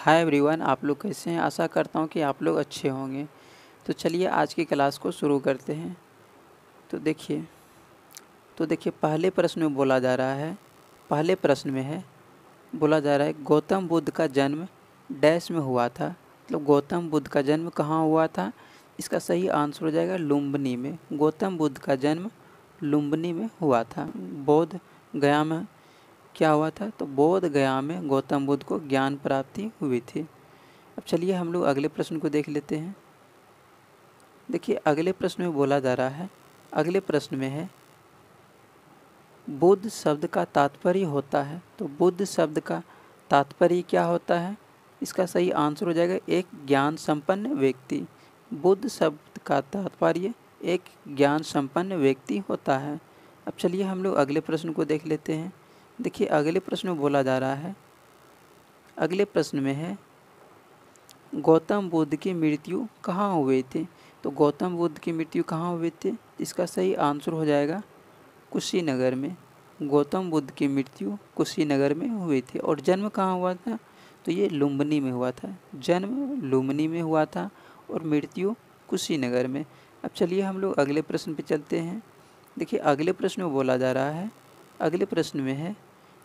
Hi everyone, आप लोग कैसे हैं। आशा करता हूँ कि आप लोग अच्छे होंगे। तो चलिए आज की क्लास को शुरू करते हैं। तो देखिए पहले प्रश्न में बोला जा रहा है, पहले प्रश्न में है बोला जा रहा है गौतम बुद्ध का जन्म डैश में हुआ था। मतलब गौतम बुद्ध का जन्म कहाँ हुआ था। इसका सही आंसर हो जाएगा लुम्बिनी में। गौतम बुद्ध का जन्म लुम्बिनी में हुआ था। बोध गया में क्या हुआ था, तो बोध गया में गौतम बुद्ध को ज्ञान प्राप्ति हुई थी। अब चलिए हम लोग अगले प्रश्न को देख लेते हैं। देखिए अगले प्रश्न में बोला जा रहा है, अगले प्रश्न में है बुद्ध शब्द का तात्पर्य होता है। तो बुद्ध शब्द का तात्पर्य क्या होता है। इसका सही आंसर हो जाएगा एक ज्ञान संपन्न व्यक्ति। बुद्ध शब्द का तात्पर्य एक ज्ञान संपन्न व्यक्ति होता है। अब चलिए हम लोग अगले प्रश्न को देख लेते हैं। देखिए अगले प्रश्न में बोला जा रहा है, अगले प्रश्न में है गौतम बुद्ध की मृत्यु कहाँ हुई थी। तो गौतम बुद्ध की मृत्यु कहाँ हुई थी, इसका सही आंसर हो जाएगा कुशीनगर में। गौतम बुद्ध की मृत्यु कुशीनगर में हुई थी। और जन्म कहाँ हुआ था, तो ये लुम्बिनी में हुआ था। जन्म लुम्बिनी में हुआ था और मृत्यु कुशीनगर में। अब चलिए हम लोग अगले प्रश्न पे चलते हैं। देखिए अगले प्रश्न में बोला जा रहा है, अगले प्रश्न में है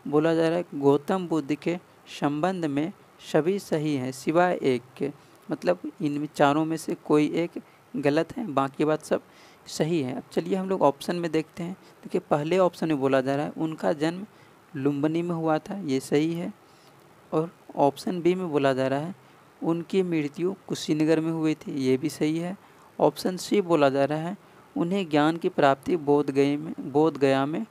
बोला जा रहा है गौतम बुद्ध के संबंध में सभी सही हैं सिवाय एक के। मतलब इनमें चारों में से कोई एक गलत है, बाकी बात सब सही है। अब चलिए हम लोग ऑप्शन में देखते हैं। देखिए पहले ऑप्शन में बोला जा रहा है उनका जन्म लुम्बिनी में हुआ था, ये सही है। और ऑप्शन बी में बोला जा रहा है उनकी मृत्यु कुशीनगर में हुई थी, ये भी सही है। ऑप्शन सी बोला जा रहा है उन्हें ज्ञान की प्राप्ति बोध गया में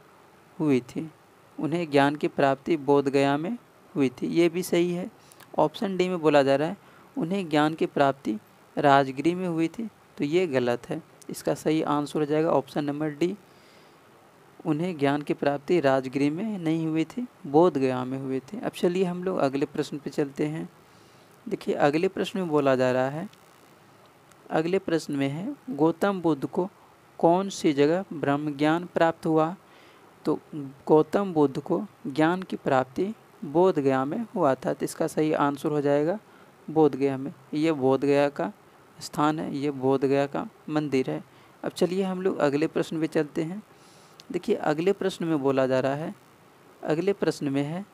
हुई थी। उन्हें ज्ञान की प्राप्ति बोध गया में हुई थी, ये भी सही है। ऑप्शन डी में बोला जा रहा है उन्हें ज्ञान की प्राप्ति राजगिरी में हुई थी, तो ये गलत है। इसका सही आंसर हो जाएगा ऑप्शन नंबर डी, उन्हें ज्ञान की प्राप्ति राजगिरी में नहीं हुई थी, बोध गया में हुई थी। अब चलिए हम लोग अगले प्रश्न पे चलते हैं। देखिए अगले प्रश्न में बोला जा रहा है, अगले प्रश्न में है गौतम बुद्ध को कौन सी जगह ब्रह्म ज्ञान प्राप्त हुआ। तो गौतम बुद्ध को ज्ञान की प्राप्ति बोध गया में हुआ था, तो इसका सही आंसर हो जाएगा बोध गया में। ये बोध गया का स्थान है, ये बोध गया का मंदिर है। अब चलिए हम लोग अगले प्रश्न पे चलते हैं। देखिए अगले प्रश्न में बोला जा रहा है, अगले प्रश्न में है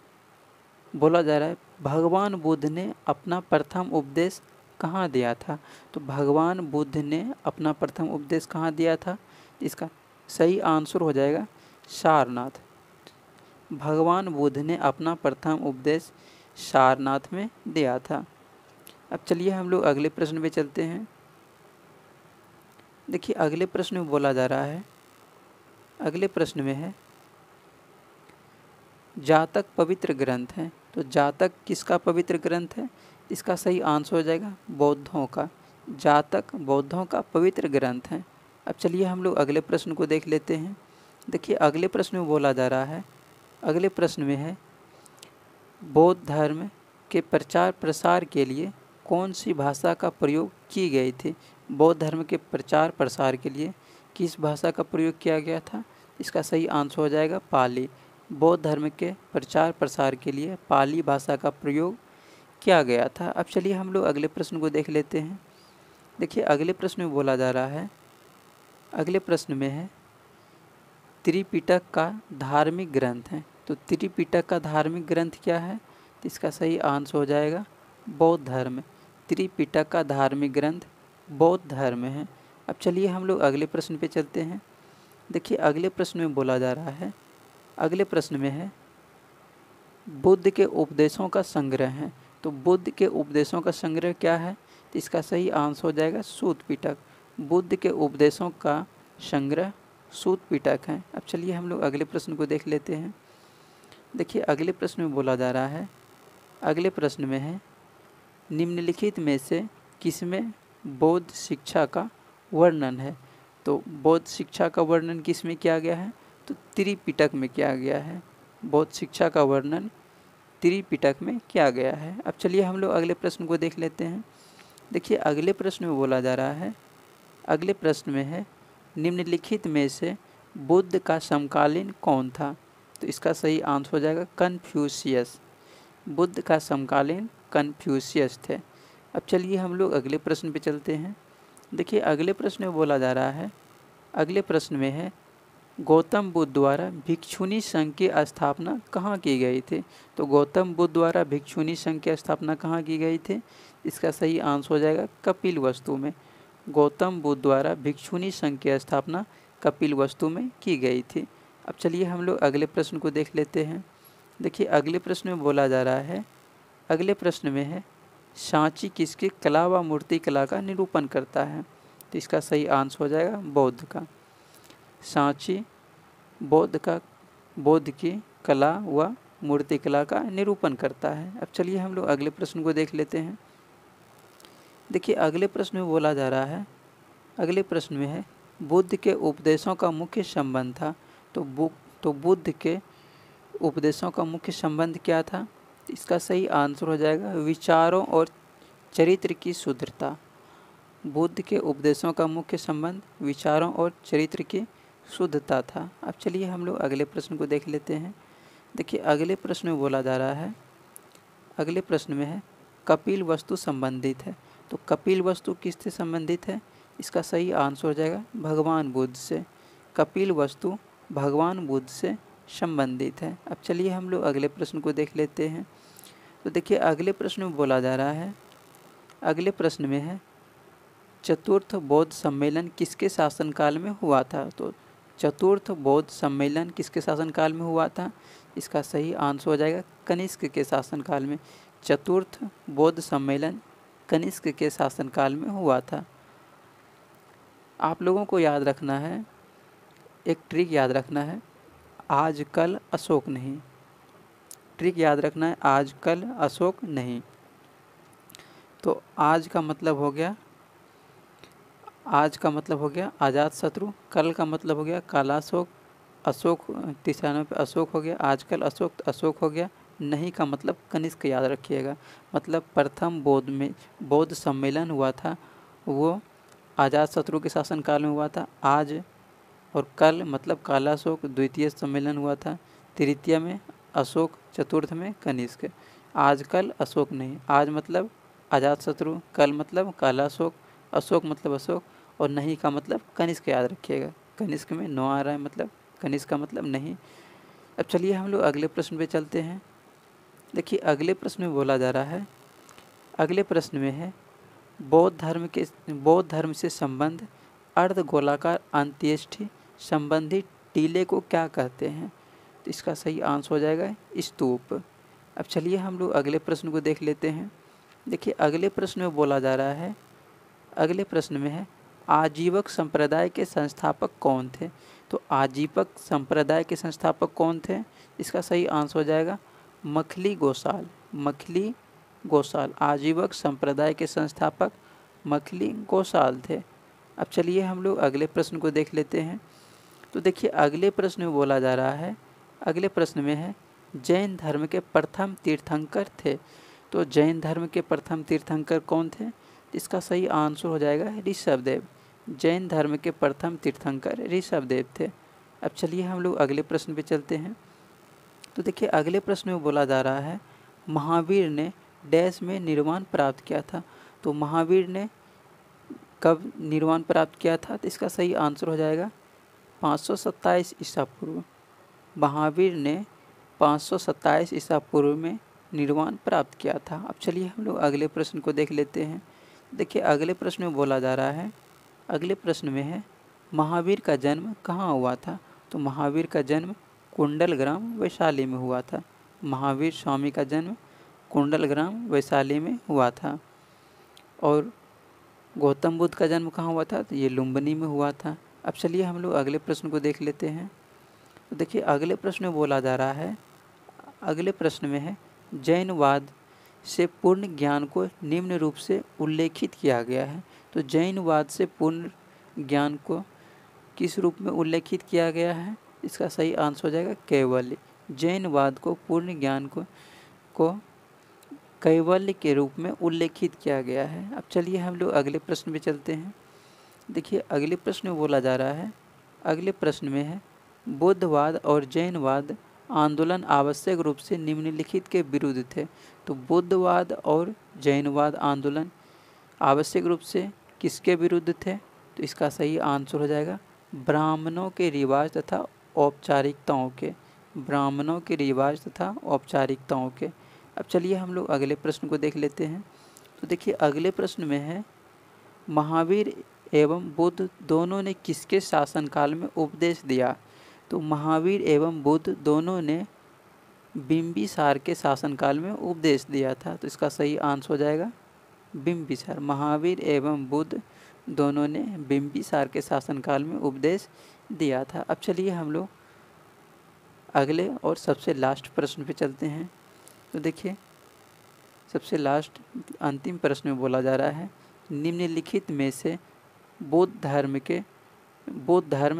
बोला जा रहा है भगवान बुद्ध ने अपना प्रथम उपदेश कहाँ दिया था। तो भगवान बुद्ध ने अपना प्रथम उपदेश कहाँ दिया था, इसका सही आंसर हो जाएगा सारनाथ। भगवान बुद्ध ने अपना प्रथम उपदेश सारनाथ में दिया था। अब चलिए हम लोग अगले प्रश्न पे चलते हैं। देखिए अगले प्रश्न में बोला जा रहा है, अगले प्रश्न में है जातक पवित्र ग्रंथ है। तो जातक किसका पवित्र ग्रंथ है, इसका सही आंसर हो जाएगा बौद्धों का। जातक बौद्धों का पवित्र ग्रंथ है। अब चलिए हम लोग अगले प्रश्न को देख लेते हैं। देखिए अगले प्रश्न में बोला जा रहा है, अगले प्रश्न में है बौद्ध धर्म के प्रचार प्रसार के लिए कौन सी भाषा का प्रयोग की गई थी। बौद्ध धर्म के प्रचार प्रसार के लिए किस भाषा का प्रयोग किया गया था, इसका सही आंसर हो जाएगा पाली। बौद्ध धर्म के प्रचार प्रसार के लिए पाली भाषा का प्रयोग किया गया था। अब चलिए हम लोग अगले प्रश्न को देख लेते हैं। देखिए अगले प्रश्न में बोला जा रहा है, अगले प्रश्न में है त्रिपिटक का धार्मिक ग्रंथ है। तो त्रिपिटक का धार्मिक ग्रंथ क्या है, तो इसका सही आंसर हो जाएगा बौद्ध धर्म। त्रिपिटक का धार्मिक ग्रंथ बौद्ध धर्म है। अब चलिए हम लोग अगले प्रश्न पे चलते हैं। देखिए अगले प्रश्न में बोला जा रहा है, अगले प्रश्न में है बुद्ध के उपदेशों का संग्रह है। तो बुद्ध के उपदेशों का संग्रह क्या है, तो इसका सही आंसर हो जाएगा सूत पिटक। बुद्ध के उपदेशों का संग्रह सूत पिटक है। अब चलिए हम लोग अगले प्रश्न को देख लेते हैं। देखिए अगले प्रश्न में बोला जा रहा है, अगले प्रश्न में है निम्नलिखित में से किसमें बौद्ध शिक्षा का वर्णन है। तो बौद्ध शिक्षा का वर्णन किस में किया गया है, तो त्रिपिटक में किया गया है। बौद्ध शिक्षा का वर्णन त्रिपिटक में किया गया है। अब चलिए हम लोग अगले प्रश्न को देख लेते हैं। देखिए अगले प्रश्न में बोला जा रहा है, अगले प्रश्न में है निम्नलिखित में से बुद्ध का समकालीन कौन था। तो इसका सही आंसर हो जाएगा कन्फ्यूशियस। बुद्ध का समकालीन कन्फ्यूशियस थे। अब चलिए हम लोग अगले प्रश्न पे चलते हैं। देखिए अगले प्रश्न में बोला जा रहा है, अगले प्रश्न में है गौतम बुद्ध द्वारा भिक्षुणी संघ की स्थापना कहाँ की गई थी। तो गौतम बुद्ध द्वारा भिक्षुणी संघ की स्थापना कहाँ की गई थी, इसका सही आंसर हो जाएगा कपिलवस्तु में। गौतम बुद्ध द्वारा भिक्षुणी संघ की स्थापना कपिलवस्तु में की गई थी। अब चलिए हम लोग अगले प्रश्न को देख लेते हैं। देखिए अगले प्रश्न में बोला जा रहा है, अगले प्रश्न में है सांची किसकी कला व मूर्ति कला का निरूपण करता है। तो इसका सही आंसर हो जाएगा बौद्ध का। सांची बौद्ध की कला व मूर्ति कला का निरूपण करता है। अब चलिए हम लोग अगले प्रश्न को देख लेते हैं। देखिए अगले प्रश्न में बोला जा रहा है, अगले प्रश्न में है बुद्ध के उपदेशों का मुख्य संबंध था। तो बुद्ध के उपदेशों का मुख्य संबंध क्या था, इसका सही आंसर हो जाएगा विचारों और चरित्र की शुद्धता। बुद्ध के उपदेशों का मुख्य संबंध विचारों और चरित्र की शुद्धता था। अब चलिए हम लोग अगले प्रश्न को देख लेते हैं। देखिए अगले प्रश्न में बोला जा रहा है, अगले प्रश्न में है कपिल वस्तु संबंधित है। तो कपिल वस्तु किससे संबंधित है, इसका सही आंसर हो जाएगा भगवान बुद्ध से। कपिल वस्तु भगवान बुद्ध से संबंधित है। अब चलिए हम लोग अगले प्रश्न को देख लेते हैं। तो देखिए अगले प्रश्न में बोला जा रहा है, अगले प्रश्न में है चतुर्थ बौद्ध सम्मेलन किसके शासनकाल में हुआ था। तो चतुर्थ बौद्ध सम्मेलन किसके शासनकाल में हुआ था, इसका सही आंसर हो जाएगा कनिष्क के शासनकाल में। चतुर्थ बौद्ध सम्मेलन कनिष्क के शासनकाल में हुआ था। आप लोगों को याद रखना है, एक ट्रिक याद रखना है, आज कल अशोक नहीं। ट्रिक याद रखना है, आज कल अशोक नहीं। तो आज का मतलब हो गया, आज का मतलब हो गया आजाद शत्रु, कल का मतलब हो गया कालाशोक, अशोक तीसरा नंबर पे अशोक हो गया, आजकल अशोक तो अशोक हो गया, नहीं का मतलब कनिष्क याद रखिएगा। मतलब प्रथम बौद्ध सम्मेलन हुआ था वो आजाद शत्रु के शासनकाल में हुआ था। आज और कल मतलब कालाशोक द्वितीय सम्मेलन हुआ था, तृतीय में अशोक, चतुर्थ में कनिष्क। आज कल अशोक नहीं, आज मतलब आजाद शत्रु, कल मतलब कालाशोक, अशोक मतलब अशोक और नहीं का मतलब कनिष्क याद रखिएगा। कनिष्क में नौ आ रहा है, मतलब कनिष्क का मतलब नहीं। अब चलिए हम लोग अगले प्रश्न पे चलते हैं। देखिए अगले प्रश्न में बोला जा रहा है, अगले प्रश्न में है बौद्ध धर्म से संबंध अर्धगोलाकार अंत्येष्टि संबंधी टीले को क्या कहते हैं। तो इसका सही आंसर हो जाएगा स्तूप। अब चलिए हम लोग अगले प्रश्न को देख लेते हैं। देखिए अगले प्रश्न में बोला जा रहा है, अगले प्रश्न में है आजीवक संप्रदाय के संस्थापक कौन थे। तो आजीवक संप्रदाय के संस्थापक कौन थे, इसका सही आंसर हो जाएगा मखली गोसाल। मखली गोसाल आजीवक संप्रदाय के संस्थापक मखली गोसाल थे। अब चलिए हम लोग अगले प्रश्न को देख लेते हैं। तो देखिए अगले प्रश्न में बोला जा रहा है, अगले प्रश्न में है जैन धर्म के प्रथम तीर्थंकर थे। तो जैन धर्म के प्रथम तीर्थंकर कौन थे, इसका सही आंसर हो जाएगा ऋषभदेव। जैन धर्म के प्रथम तीर्थंकर ऋषभदेव थे। अब चलिए हम लोग अगले प्रश्न पे चलते हैं। तो देखिए अगले प्रश्न में बोला जा रहा है महावीर ने डैश में निर्वाण प्राप्त किया था। तो महावीर ने कब निर्वाण प्राप्त किया था, तो इसका सही आंसर हो जाएगा 527 ईसा पूर्व। महावीर ने 527 ईसा पूर्व में निर्वाण प्राप्त किया था। अब चलिए हम लोग अगले प्रश्न को देख लेते हैं। देखिए अगले प्रश्न में बोला जा रहा है, अगले प्रश्न में है महावीर का जन्म कहाँ हुआ था। तो महावीर का जन्म कुंडलग्राम वैशाली में हुआ था। महावीर स्वामी का जन्म कुंडलग्राम वैशाली में हुआ था। और गौतम बुद्ध का जन्म कहाँ हुआ था, तो ये लुम्बिनी में हुआ था। अब चलिए हम लोग अगले प्रश्न को देख लेते हैं। तो देखिए अगले प्रश्न में बोला जा रहा है, अगले प्रश्न में है जैनवाद से पूर्ण ज्ञान को निम्न रूप से उल्लेखित किया गया है। तो जैनवाद से पूर्ण ज्ञान को किस रूप में उल्लेखित किया गया है, इसका सही आंसर हो जाएगा कैवल्य। जैनवाद को पूर्ण ज्ञान को कैवल्य के रूप में उल्लेखित किया गया है। अब चलिए हम लोग अगले प्रश्न पे चलते हैं। देखिए अगले प्रश्न में बोला जा रहा है, अगले प्रश्न में है बुद्धवाद और जैनवाद आंदोलन आवश्यक रूप से निम्नलिखित के विरुद्ध थे। तो बुद्धवाद और जैनवाद आंदोलन आवश्यक रूप से किसके विरुद्ध थे? तो इसका सही आंसर हो जाएगा ब्राह्मणों के रिवाज तथा औपचारिकताओं के। ब्राह्मणों के रिवाज तथा औपचारिकताओं के। अब चलिए हम लोग अगले प्रश्न को देख लेते हैं। तो देखिए अगले प्रश्न में है, महावीर एवं बुद्ध दोनों ने किसके शासनकाल में उपदेश दिया? तो महावीर एवं बुद्ध दोनों ने बिंबिसार के शासनकाल में उपदेश दिया था। तो इसका सही आंसर हो जाएगा बिंबिसार। महावीर एवं बुद्ध दोनों ने बिंबिसार के शासनकाल में उपदेश दिया था। अब चलिए हम लोग अगले और सबसे लास्ट प्रश्न पे चलते हैं। तो देखिए सबसे लास्ट अंतिम प्रश्न में बोला जा रहा है, निम्नलिखित में से बौद्ध धर्म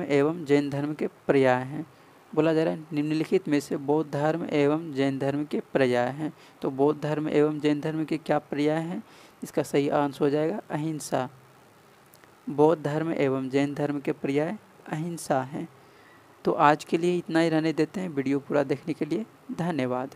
एवं जैन धर्म के पर्याय हैं। बोला जा रहा है निम्नलिखित में से बौद्ध धर्म एवं जैन धर्म के पर्याय हैं। तो बौद्ध धर्म एवं जैन धर्म के क्या पर्याय हैं? इसका सही आंसर हो जाएगा अहिंसा। बौद्ध धर्म एवं जैन धर्म के पर्याय अहिंसा हैं। तो आज के लिए इतना ही रहने देते हैं। वीडियो पूरा देखने के लिए धन्यवाद।